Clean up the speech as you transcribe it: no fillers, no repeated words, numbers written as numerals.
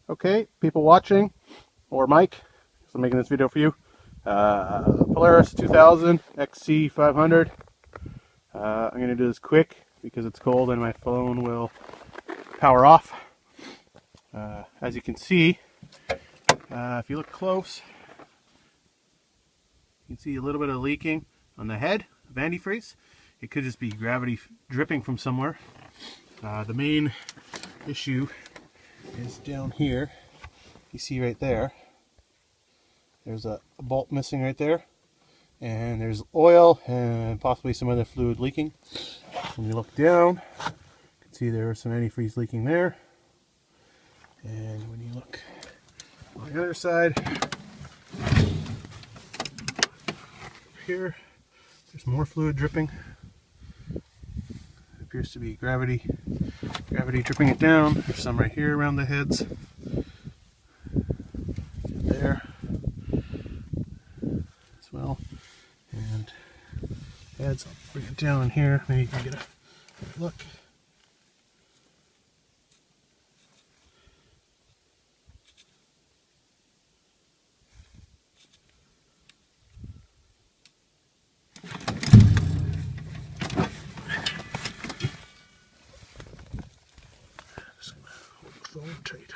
Okay, people watching, or Mike, because I'm making this video for you. Polaris 2000 XC500. I'm going to do this quick because it's cold and my phone will power off. As you can see, if you look close, you can see a little bit of leaking on the head of antifreeze. It could just be gravity dripping from somewhere. The main issue is down here. You see right there, there's a bolt missing right there, and there's oil and possibly some other fluid leaking. When you look down, you can see there's some antifreeze leaking there. And when you look on the other side, here, there's more fluid dripping. It appears to be gravity dripping it down. There's some right here around the heads. There as well. And heads, I'll bring it down in here. Maybe you can get a look. Just gonna hold the phone tight.